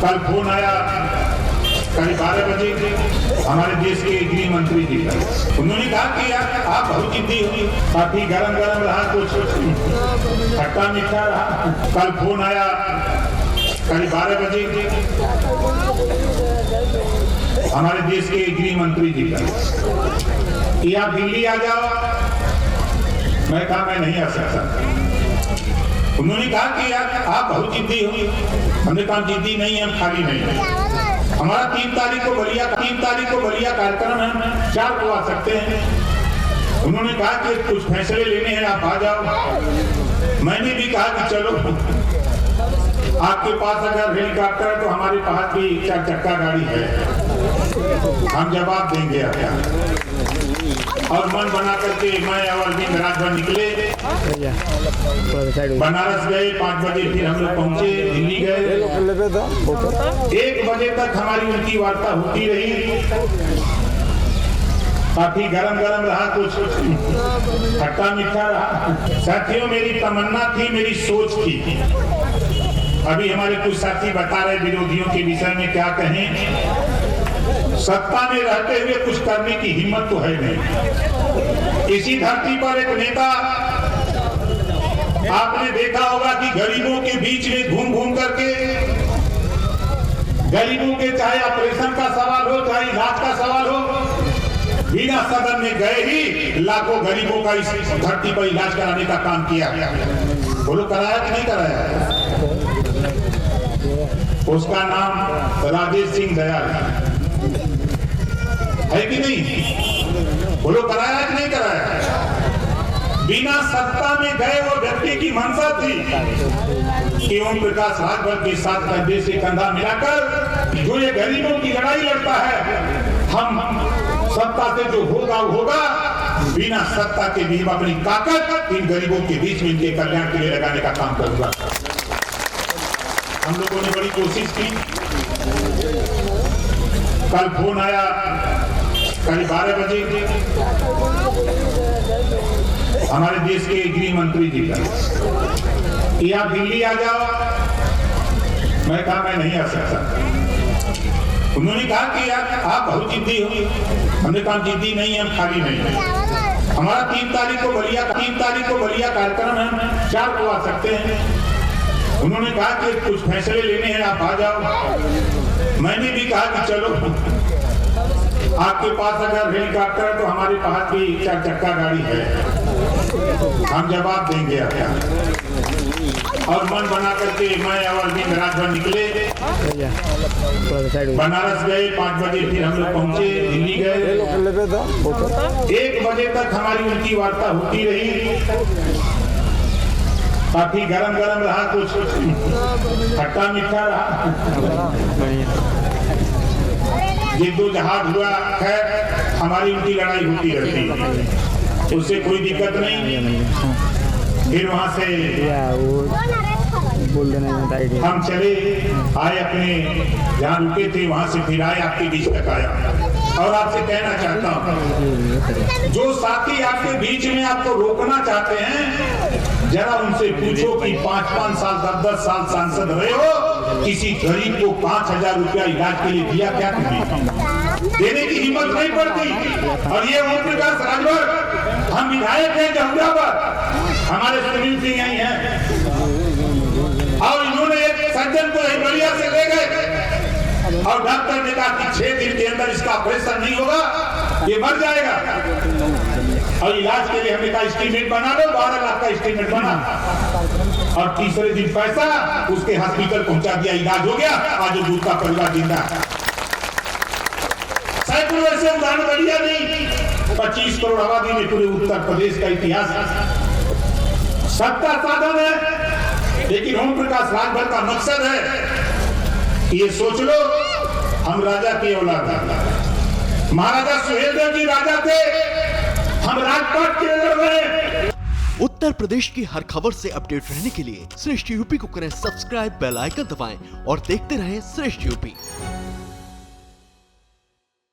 कल फोन आया करीब 12 बजे हमारे देश के गृह मंत्री जी का। उन्होंने कहा कि यार आप बहुत जिद्दी हुई, काफी गरम गरम रहा, कुछ खट्टा मीठा रहा। कल फोन आया करीब 12 बजे हमारे देश के गृह मंत्री जी का कि आप दिल्ली आ जाओ। मैं कहा मैं नहीं आ सकता। उन्होंने कहा कि यार आप बहुत जिद्दी हुई। हमने कहा जिद्दी नहीं, हम खाली नहीं है। हमारा 3 तारीख को बलिया कार्यक्रम है, 4 को आ सकते हैं। उन्होंने कहा कि कुछ फैसले लेने हैं, आप आ जाओ। मैंने भी कहा कि चलो, आपके पास अगर हेलीकॉप्टर है तो हमारे पास भी 4 चक्का गाड़ी है, हम जवाब देंगे आपका। और मन बना करके मैं और अरविंद राजभर निकले, बनारस गए। 5 बजे फिर हम लोग पहुंचे, दिल्ली गए। 1 बजे तक हमारी उनकी वार्ता होती रही। काफी गरम गरम रहा, कुछ खट्टा मीठा रहा। साथियों, मेरी तमन्ना थी, मेरी सोच थी। अभी हमारे कुछ साथी बता रहे विरोधियों के विषय में क्या कहें। सत्ता में रहते हुए कुछ करने की हिम्मत तो है नहीं। इसी धरती पर एक नेता, आपने देखा होगा कि गरीबों के बीच में घूम घूम करके, गरीबों के चाहे ऑपरेशन का सवाल हो, चाहे इलाज का सवाल हो, बिना सदन में गए ही लाखों गरीबों का इस धरती पर इलाज कराने का काम किया। बोलो कराया कि नहीं कराया? उसका नाम राजेश सिंह दयाल है कि नहीं? बोलो कराया कि नहीं कराया? बिना सत्ता में गए वो व्यक्ति की मंशा थी कि ओम प्रकाश राजभर के साथ कंधे से कंधा मिलाकर जो ये गरीबों की लड़ाई लड़ता है, हम सत्ता से जो होगा वो होगा, बिना सत्ता के भी अपनी ताकत इन गरीबों के बीच में इनके कल्याण के लिए लगाने का काम करूंगा। हम लोगों ने बड़ी कोशिश की। कल फोन आया करीब 12 बजे हमारे देश के गृह मंत्री जी का कि आप दिल्ली आ जाओ। मैं कहा मैं नहीं आ सकता। उन्होंने कहा कि यार आप बहुत जिद्दी हुई। हमने कहा जिद्दी नहीं, हम खाली नहीं है। हमारा 3 तारीख को बलिया कार्यक्रम है, 4 को आ सकते हैं। उन्होंने कहा कि कुछ फैसले लेने हैं, आप आ जाओ। मैंने भी कहा कि चलो, आपके पास अगर हेलीकॉप्टर है तो हमारे पास भी 4 चक्का गाड़ी है, हम जवाब देंगे आपका। और मन बना करके मैं और अरविंद राजभर निकले, बनारस गए। 5 बजे फिर हम लोग पहुंचे, दिल्ली गए। 1 बजे तक हमारी उनकी वार्ता होती रही। काफी गरम गरम रहा, कुछ खट्टा मीठा रहा। ये 2 जहाज हुआ, खैर हमारी उनकी लड़ाई होती रहती है, उससे कोई दिक्कत नहीं। फिर वहां से हम चले आए, अपने जहाँ रुके थे वहां से फिर आए, आपके बीच तक आया। और आपसे कहना चाहता हूँ, जो साथी आपके बीच में आपको रोकना चाहते हैं, जरा उनसे पूछो कि 5-5 साल 10-10 साल सांसद रहे हो, किसी गरीब को 5,000 रुपया इलाज के लिए दिया क्या? देने की हिम्मत नहीं पड़ती। और ये ओम प्रकाश राजभर, हम विधायक हैं जमुना पर, हमारे सुनील सिंह यही हैं, और इन्होंने एक सज्जन को बलिया से ले गए और डॉक्टर ने कहा कि 6 दिन के अंदर इसका ऑपरेशन नहीं होगा, ये मर जाएगा। और इलाज के लिए हमने कहा एस्टीमेट बना लो, 12 लाख का एस्टीमेट बना। और तीसरे दिन पैसा उसके हॉस्पिटल पहुंचा दिया, इलाज हो गया। आज वो दूध का परिवार जिंदा है। सैकड़ों ऐसे उदाहरण बढ़िया नहीं। 25 करोड़ आबादी में पूरे उत्तर प्रदेश का इतिहास। सत्ता साधन है, लेकिन ओम प्रकाश राजभर का मकसद है, ये सोच लो, हम राजा की औलाद हैं। महाराजा सुहेलदेव जी राजा थे, हम राजपाट के लड़ रहे हैं। उत्तर प्रदेश की हर खबर से अपडेट रहने के लिए श्रेष्ठ यूपी को करें सब्सक्राइब, बेल आइकन दबाएं और देखते रहें श्रेष्ठ यूपी।